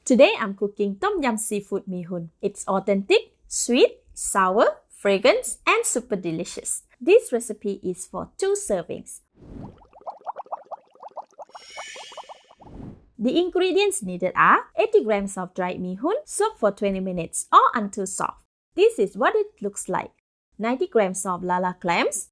Today I'm cooking Tom Yum Seafood Mee Hoon. It's authentic, sweet, sour, fragrant, and super delicious. This recipe is for 2 servings. The ingredients needed are 80 grams of dried mee hoon, soaked for 20 minutes or until soft. This is what it looks like. 90 grams of lala clams,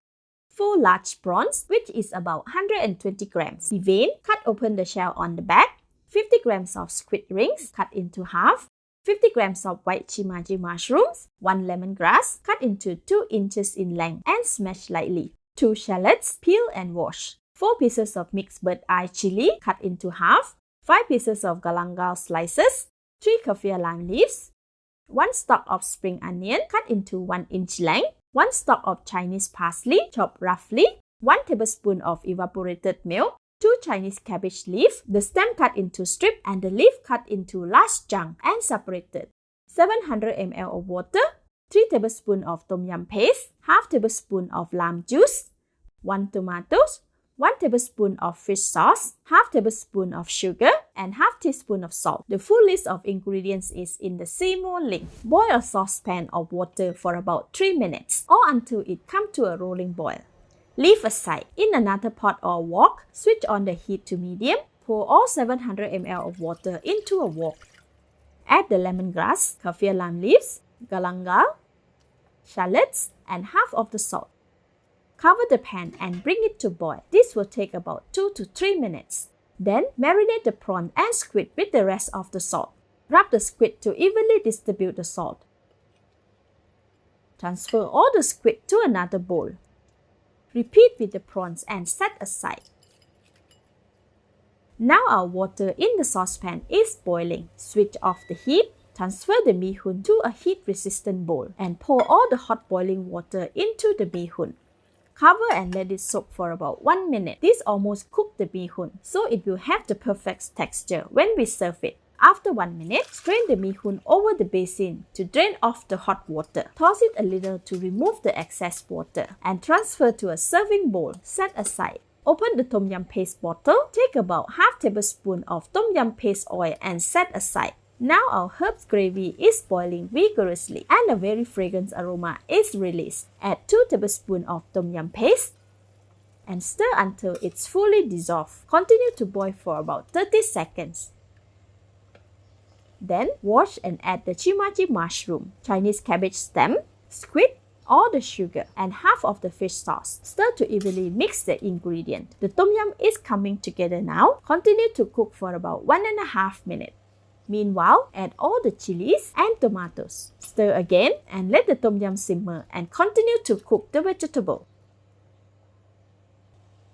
4 large prawns, which is about 120 grams. Devein, cut open the shell on the back. 50 grams of squid rings, cut into half. 50 grams of white chimaji mushrooms. 1 lemongrass, cut into 2 inches in length and smashed lightly. 2 shallots, peel and wash. 4 pieces of mixed bird eye chili, cut into half. 5 pieces of galangal slices. 3 kaffir lime leaves. 1 stalk of spring onion, cut into 1 inch length. 1 stalk of Chinese parsley, chopped roughly. 1 tablespoon of evaporated milk. 2 Chinese cabbage leaf, the stem cut into strip and the leaf cut into large chunk and separated. 700 ml of water. 3 tablespoons of tom yum paste. Half tablespoon of lime juice. 1 tomatoes. 1 tablespoon of fish sauce, half tablespoon of sugar, and half teaspoon of salt. The full list of ingredients is in the See More link. Boil a saucepan of water for about 3 minutes or until it comes to a rolling boil. Leave aside. In another pot or wok, switch on the heat to medium. Pour all 700 ml of water into a wok. Add the lemongrass, kaffir lime leaves, galangal, shallots, and half of the salt. Cover the pan and bring it to boil. This will take about 2 to 3 minutes. Then, marinate the prawn and squid with the rest of the salt. Rub the squid to evenly distribute the salt. Transfer all the squid to another bowl. Repeat with the prawns and set aside. Now our water in the saucepan is boiling. Switch off the heat. Transfer the mee hoon to a heat-resistant bowl and pour all the hot boiling water into the mee hoon. Cover and let it soak for about 1 minute. This almost cooked the mee hoon, so it will have the perfect texture when we serve it. After 1 minute, strain the mee hoon over the basin to drain off the hot water. Toss it a little to remove the excess water and transfer to a serving bowl. Set aside. Open the tom yum paste bottle. Take about half tablespoon of tom yum paste oil and set aside. Now our herbs gravy is boiling vigorously and a very fragrant aroma is released. Add 2 tablespoons of tom yum paste and stir until it's fully dissolved. Continue to boil for about 30 seconds. Then wash and add the chimaji mushroom, Chinese cabbage stem, squid, or the sugar, and half of the fish sauce. Stir to evenly mix the ingredient. The tom yum is coming together now. Continue to cook for about 1.5 minutes. Meanwhile, add all the chilies and tomatoes. Stir again and let the tom yum simmer and continue to cook the vegetable.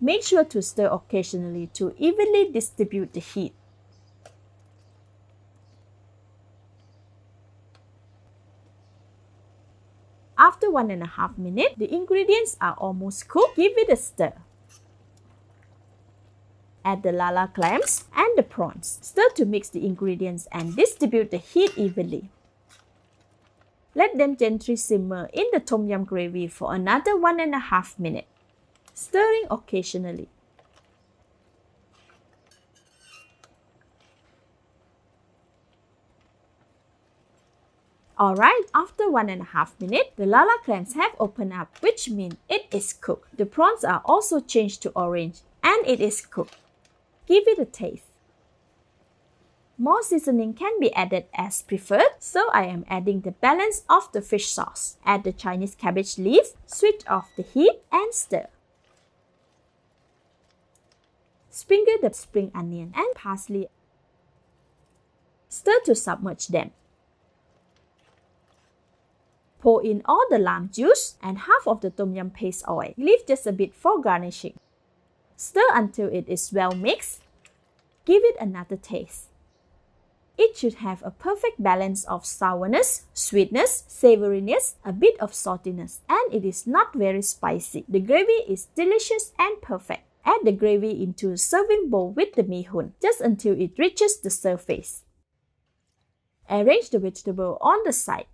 Make sure to stir occasionally to evenly distribute the heat. After 1.5 minutes, the ingredients are almost cooked. Give it a stir. Add the lala clams and the prawns. Stir to mix the ingredients and distribute the heat evenly. Let them gently simmer in the tom yum gravy for another 1.5 minutes, stirring occasionally. Alright, after 1.5 minutes, the lala clams have opened up, which means it is cooked. The prawns are also changed to orange and it is cooked. Give it a taste. More seasoning can be added as preferred, so I am adding the balance of the fish sauce. Add the Chinese cabbage leaves, switch off the heat and stir. Sprinkle the spring onion and parsley. Stir to submerge them. Pour in all the lime juice and half of the tom yum paste oil. Leave just a bit for garnishing. Stir until it is well mixed. Give it another taste. It should have a perfect balance of sourness, sweetness, savoriness, a bit of saltiness, and it is not very spicy. The gravy is delicious and perfect. Add the gravy into a serving bowl with the mee hoon, just until it reaches the surface. Arrange the vegetable on the side,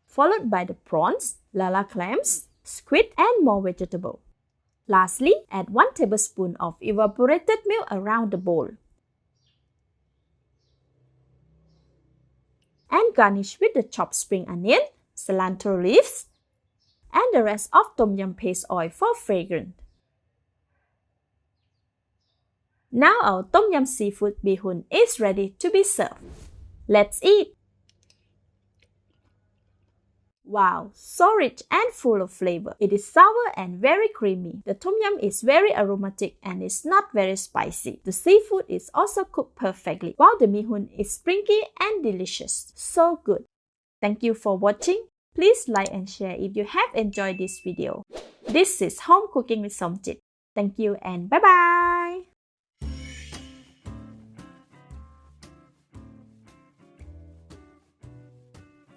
followed by the prawns, lala clams, squid, and more vegetable. Lastly, add 1 tablespoon of evaporated milk around the bowl. garnish with the chopped spring onion, cilantro leaves, and the rest of tom yum paste oil for fragrance. Now our Tom Yum seafood mee hoon is ready to be served. Let's eat! Wow, so rich and full of flavor. It is sour and very creamy. The tom yum is very aromatic and is not very spicy. The seafood is also cooked perfectly, while the mee hoon is springy and delicious. So good. Thank you for watching. Please like and share if you have enjoyed this video. This is Home Cooking with Somjit. Thank you and bye-bye!